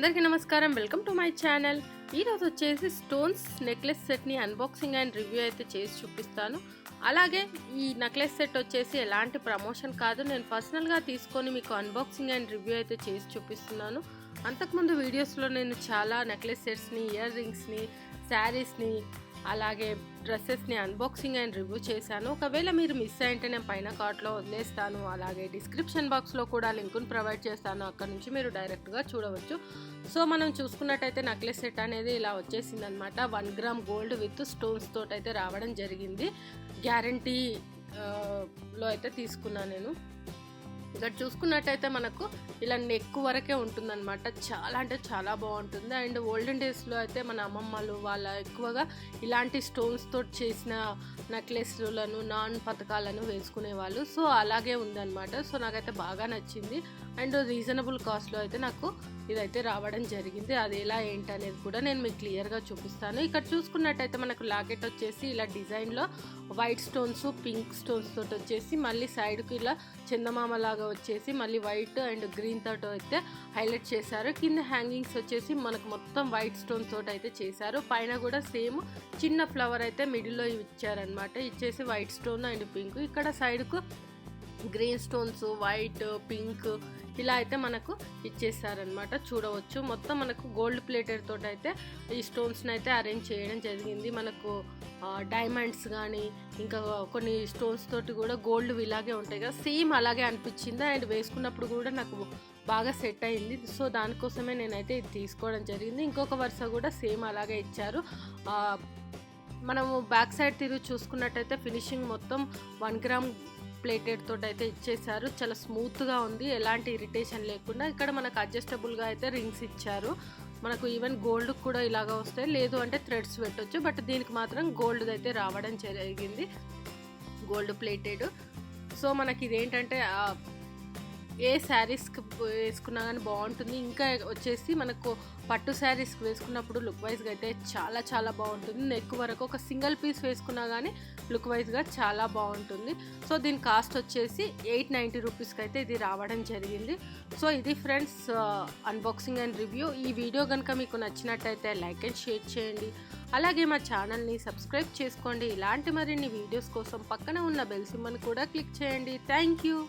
అందరికీ నమస్కారం, welcome to my channel. ఈరోజు వచ్చేసి స్టోన్స్ నెక్లెస్ సెట్ని అన్బాక్సింగ్ అండ్ రివ్యూ అయితే చేసి చూపిస్తాను. అలాగే ఈ నెక్లెస్ సెట్ వచ్చేసి ఎలాంటి ప్రమోషన్ కాదు, నేను పర్సనల్గా తీసుకొని మీకు అన్బాక్సింగ్ అండ్ రివ్యూ అయితే చేసి చూపిస్తున్నాను. అంతకుముందు వీడియోస్లో నేను చాలా నెక్లెస్ సెట్స్ని, ఇయర్ రింగ్స్ని, శారీస్ని, అలాగే డ్రెస్సెస్ని అన్బాక్సింగ్ అండ్ రివ్యూ చేశాను. ఒకవేళ మీరు మిస్ అయింటే నేను పైన కార్ట్లో వదిలేస్తాను, అలాగే డిస్క్రిప్షన్ బాక్స్లో కూడా లింకును ప్రొవైడ్ చేస్తాను, అక్కడ నుంచి మీరు డైరెక్ట్గా చూడవచ్చు. సో మనం చూసుకున్నట్టయితే నెక్లెస్ సెట్ అనేది ఇలా వచ్చేసింది అనమాట. 1 గ్రామ్ గోల్డ్ విత్ స్టోన్స్ తోటి అయితే రావడం జరిగింది. గ్యారంటీ లో అయితే తీసుకున్నాను నేను. ఇక్కడ చూసుకున్నట్టయితే మనకు ఇలా నెక్ వరకే ఉంటుందన్నమాట. చాలా అంటే చాలా బాగుంటుంది. అండ్ ఓల్డెన్ డేస్లో అయితే మన అమ్మమ్మలు వాళ్ళ ఎక్కువగా ఇలాంటి స్టోన్స్ తోటి చేసిన నెక్లెస్లను, నాన్ పథకాలను వేసుకునేవాళ్ళు. సో అలాగే ఉందన్నమాట. సో నాకైతే బాగా నచ్చింది. అండ్ రీజనబుల్ కాస్ట్లో అయితే నాకు ఇదైతే రావడం జరిగింది. అది ఎలా ఏంటి అనేది కూడా నేను మీకు క్లియర్గా చూపిస్తాను. ఇక్కడ చూసుకున్నట్టయితే మనకు లాకెట్ వచ్చేసి ఇలా డిజైన్లో వైట్ స్టోన్స్, పింక్ స్టోన్స్ తోటి వచ్చేసి మళ్ళీ సైడ్కి ఇలా చందమామ లాగా వచ్చేసి మళ్ళీ వైట్ అండ్ గ్రీన్ తోటి అయితే హైలైట్ చేశారు. కింద హ్యాంగింగ్స్ వచ్చేసి మనకు మొత్తం వైట్ స్టోన్ తోటి అయితే చేశారు. పైన కూడా సేమ్ చిన్న ఫ్లవర్ అయితే మిడిల్లో ఇచ్చారనమాట. ఇచ్చేసి వైట్ స్టోన్ అండ్ పింక్. ఇక్కడ సైడ్కు గ్రీన్ స్టోన్స్, వైట్, పింక్ ఇలా అయితే మనకు ఇచ్చేసారనమాట. చూడవచ్చు మొత్తం మనకు గోల్డ్ ప్లేటెడ్ తోటి అయితే ఈ స్టోన్స్ని అయితే అరేంజ్ చేయడం జరిగింది. మనకు డైమండ్స్ కానీ ఇంకా కొన్ని స్టోన్స్ తోటి కూడా గోల్డ్ ఇలాగే ఉంటాయి కదా, సేమ్ అలాగే అనిపించింది. అండ్ వేసుకున్నప్పుడు కూడా నాకు బాగా సెట్ అయింది. సో దానికోసమే నేనైతే ఇది తీసుకోవడం జరిగింది. ఇంకొక వరుస కూడా సేమ్ అలాగే ఇచ్చారు. మనము బ్యాక్ సైడ్ తిరిగి చూసుకున్నట్టయితే ఫినిషింగ్ మొత్తం 1 గ్రామ్ ప్లేటెడ్ తోటి అయితే ఇచ్చేసారు. చాలా స్మూత్గా ఉంది, ఎలాంటి ఇరిటేషన్ లేకుండా. ఇక్కడ మనకు అడ్జస్టబుల్గా అయితే రింగ్స్ ఇచ్చారు. మనకు ఈవెన్ గోల్డ్ కూడా ఇలాగా వస్తాయి, లేదు అంటే థ్రెడ్స్ పెట్టవచ్చు. బట్ దీనికి మాత్రం గోల్డ్ అయితే రావడం జరిగింది, గోల్డ్ ప్లేటెడ్. సో మనకి ఇదేంటంటే ఏ శారీస్కి వేసుకున్నా కానీ బాగుంటుంది. ఇంకా వచ్చేసి మనకు పట్టు శారీస్కి వేసుకున్నప్పుడు లుక్ వైజ్గా అయితే చాలా చాలా బాగుంటుంది. నెక్ వరకు ఒక సింగిల్ పీస్ వేసుకున్నా కానీ లుక్ వైజ్గా చాలా బాగుంటుంది. సో దీని కాస్ట్ వచ్చేసి 890 రూపీస్కి అయితే ఇది రావడం జరిగింది. సో ఇది ఫ్రెండ్స్ అన్బాక్సింగ్ అండ్ రివ్యూ. ఈ వీడియో కనుక మీకు నచ్చినట్టయితే లైక్ అండ్ షేర్ చేయండి. అలాగే మా ఛానల్ని సబ్స్క్రైబ్ చేసుకోండి. ఇలాంటి మరిన్ని వీడియోస్ కోసం పక్కన ఉన్న బెల్ సింబల్ని కూడా క్లిక్ చేయండి. Thank you.